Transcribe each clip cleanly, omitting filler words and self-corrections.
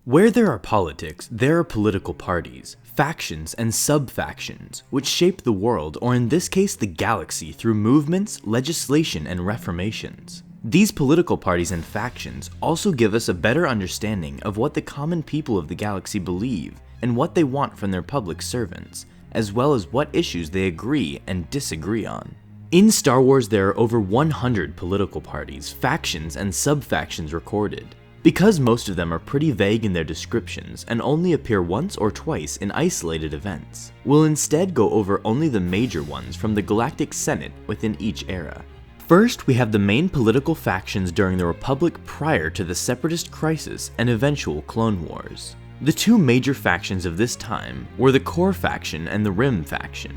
Where there are politics, there are political parties, factions, and sub-factions, which shape the world, or in this case the galaxy, through movements, legislation, and reformations. These political parties and factions also give us a better understanding of what the common people of the galaxy believe and what they want from their public servants, as well as what issues they agree and disagree on. In Star Wars, there are over 100 political parties, factions, and sub-factions recorded. Because most of them are pretty vague in their descriptions and only appear once or twice in isolated events, we'll instead go over only the major ones from the Galactic Senate within each era. First, we have the main political factions during the Republic prior to the Separatist Crisis and eventual Clone Wars. The two major factions of this time were the Core faction and the Rim faction.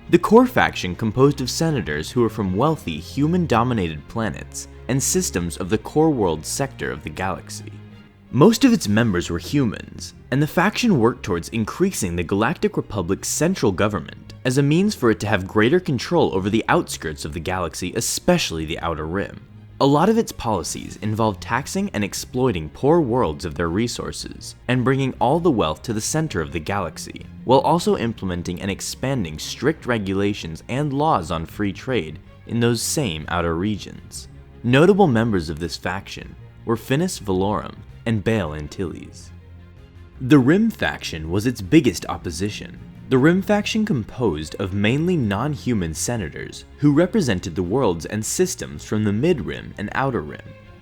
The Core faction composed of senators who were from wealthy, human-dominated planets and systems of the core world sector of the galaxy. Most of its members were humans, and the faction worked towards increasing the Galactic Republic's central government as a means for it to have greater control over the outskirts of the galaxy, especially the Outer Rim. A lot of its policies involved taxing and exploiting poor worlds of their resources, and bringing all the wealth to the center of the galaxy, while also implementing and expanding strict regulations and laws on free trade in those same outer regions. Notable members of this faction were Finis Valorum and Bail Antilles. The Rim faction was its biggest opposition. The Rim faction composed of mainly non-human senators who represented the worlds and systems from the Mid-Rim and Outer Rim.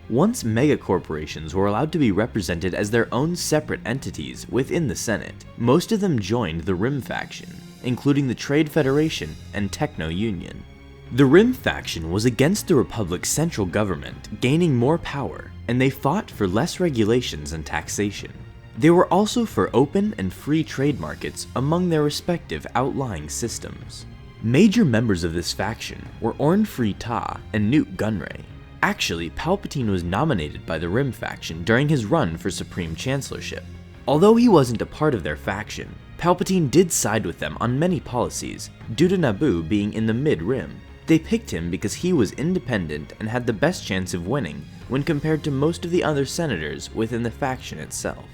Once megacorporations were allowed to be represented as their own separate entities within the Senate, most of them joined the Rim faction, including the Trade Federation and Techno Union. The Rim faction was against the Republic's central government gaining more power, and they fought for less regulations and taxation. They were also for open and free trade markets among their respective outlying systems. Major members of this faction were Orn Free Taa and Newt Gunray. Actually, Palpatine was nominated by the Rim faction during his run for Supreme Chancellorship. Although he wasn't a part of their faction, Palpatine did side with them on many policies, due to Naboo being in the Mid-Rim. They picked him because he was independent and had the best chance of winning when compared to most of the other senators within the faction itself.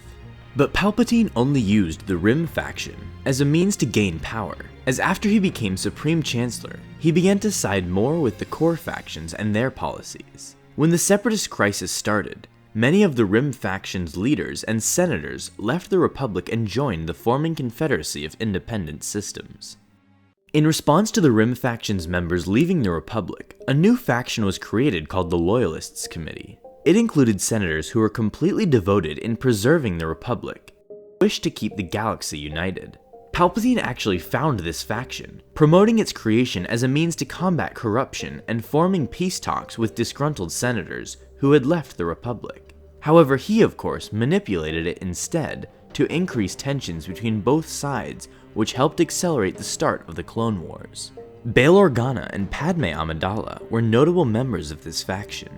But Palpatine only used the Rim faction as a means to gain power, as after he became Supreme Chancellor, he began to side more with the Core factions and their policies. When the Separatist Crisis started, many of the Rim faction's leaders and senators left the Republic and joined the forming Confederacy of Independent Systems. In response to the Rim faction's members leaving the Republic, a new faction was created called the Loyalists Committee. It included senators who were completely devoted in preserving the Republic, and wished to keep the galaxy united. Palpatine actually found this faction, promoting its creation as a means to combat corruption and forming peace talks with disgruntled senators who had left the Republic. However, he of course manipulated it instead to increase tensions between both sides, which helped accelerate the start of the Clone Wars. Bail Organa and Padme Amidala were notable members of this faction.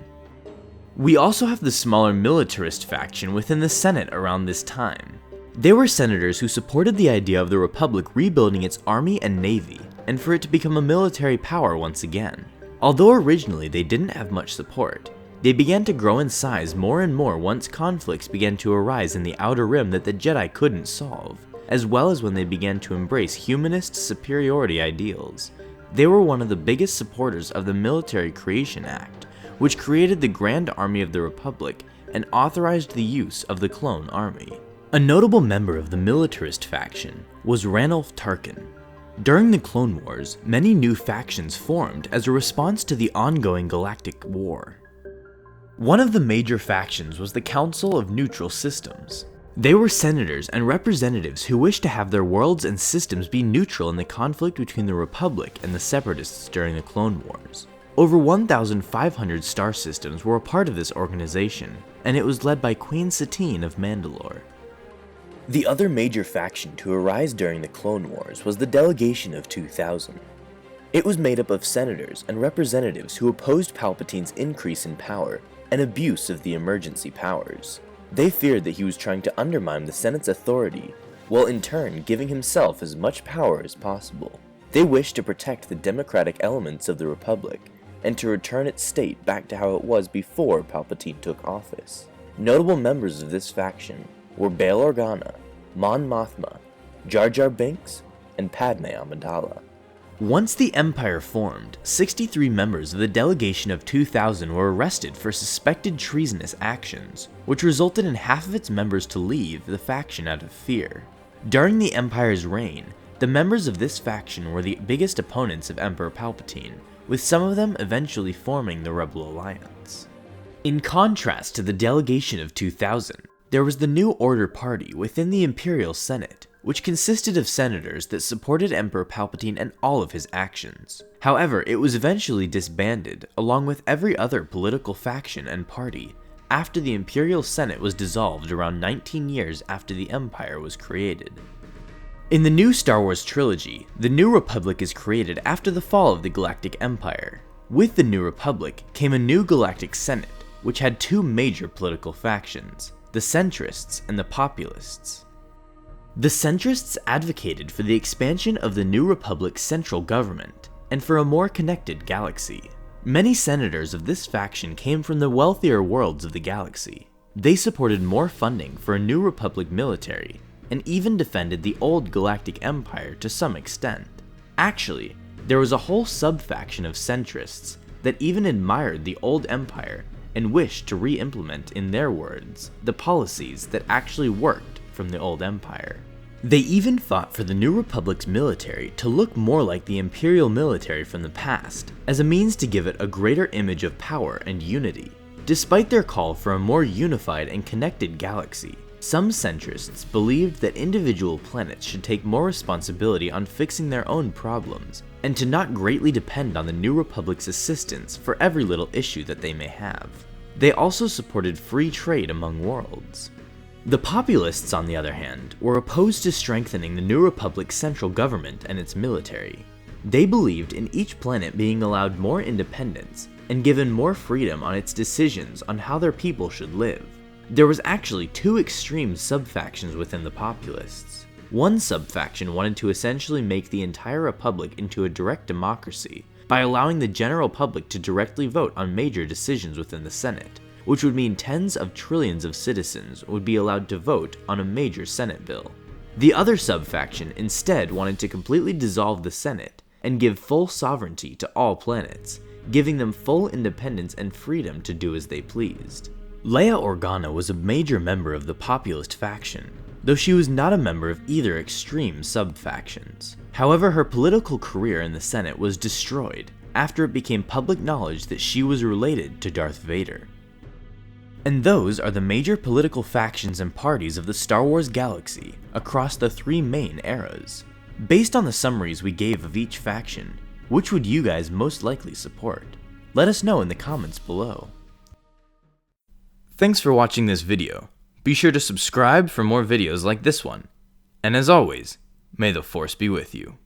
We also have the smaller militarist faction within the Senate around this time. They were senators who supported the idea of the Republic rebuilding its army and navy, and for it to become a military power once again. Although originally they didn't have much support, they began to grow in size more and more once conflicts began to arise in the Outer Rim that the Jedi couldn't solve, as well as when they began to embrace humanist superiority ideals. They were one of the biggest supporters of the Military Creation Act, which created the Grand Army of the Republic and authorized the use of the Clone Army. A notable member of the militarist faction was Ranulph Tarkin. During the Clone Wars, many new factions formed as a response to the ongoing galactic war. One of the major factions was the Council of Neutral Systems. They were senators and representatives who wished to have their worlds and systems be neutral in the conflict between the Republic and the Separatists during the Clone Wars. Over 1,500 star systems were a part of this organization, and it was led by Queen Satine of Mandalore. The other major faction to arise during the Clone Wars was the Delegation of 2000. It was made up of senators and representatives who opposed Palpatine's increase in power and abuse of the emergency powers. They feared that he was trying to undermine the Senate's authority, while in turn giving himself as much power as possible. They wished to protect the democratic elements of the Republic, and to return its state back to how it was before Palpatine took office. Notable members of this faction were Bail Organa, Mon Mothma, Jar Jar Binks, and Padme Amidala. Once the Empire formed, 63 members of the Delegation of 2000 were arrested for suspected treasonous actions, which resulted in half of its members to leave the faction out of fear. During the Empire's reign, the members of this faction were the biggest opponents of Emperor Palpatine, with some of them eventually forming the Rebel Alliance. In contrast to the Delegation of 2000, there was the New Order Party within the Imperial Senate, which consisted of senators that supported Emperor Palpatine and all of his actions. However, it was eventually disbanded, along with every other political faction and party, after the Imperial Senate was dissolved around 19 years after the Empire was created. In the new Star Wars trilogy, the New Republic is created after the fall of the Galactic Empire. With the New Republic came a new Galactic Senate, which had two major political factions, the centrists and the populists. The centrists advocated for the expansion of the New Republic's central government, and for a more connected galaxy. Many senators of this faction came from the wealthier worlds of the galaxy. They supported more funding for a New Republic military, and even defended the old Galactic Empire to some extent. Actually, there was a whole sub-faction of centrists that even admired the old Empire and wished to re-implement, in their words, the policies that actually worked from the old Empire. They even fought for the New Republic's military to look more like the Imperial military from the past, as a means to give it a greater image of power and unity. Despite their call for a more unified and connected galaxy, some centrists believed that individual planets should take more responsibility on fixing their own problems, and to not greatly depend on the New Republic's assistance for every little issue that they may have. They also supported free trade among worlds. The populists, on the other hand, were opposed to strengthening the New Republic's central government and its military. They believed in each planet being allowed more independence and given more freedom on its decisions on how their people should live. There was actually two extreme sub-factions within the populists. One sub-faction wanted to essentially make the entire Republic into a direct democracy by allowing the general public to directly vote on major decisions within the Senate, which would mean tens of trillions of citizens would be allowed to vote on a major Senate bill. The other sub-faction instead wanted to completely dissolve the Senate and give full sovereignty to all planets, giving them full independence and freedom to do as they pleased. Leia Organa was a major member of the populist faction, though she was not a member of either extreme sub-factions. However, her political career in the Senate was destroyed after it became public knowledge that she was related to Darth Vader. And those are the major political factions and parties of the Star Wars galaxy across the three main eras. Based on the summaries we gave of each faction, which would you guys most likely support? Let us know in the comments below. Thanks for watching this video. Be sure to subscribe for more videos like this one. And as always, may the Force be with you.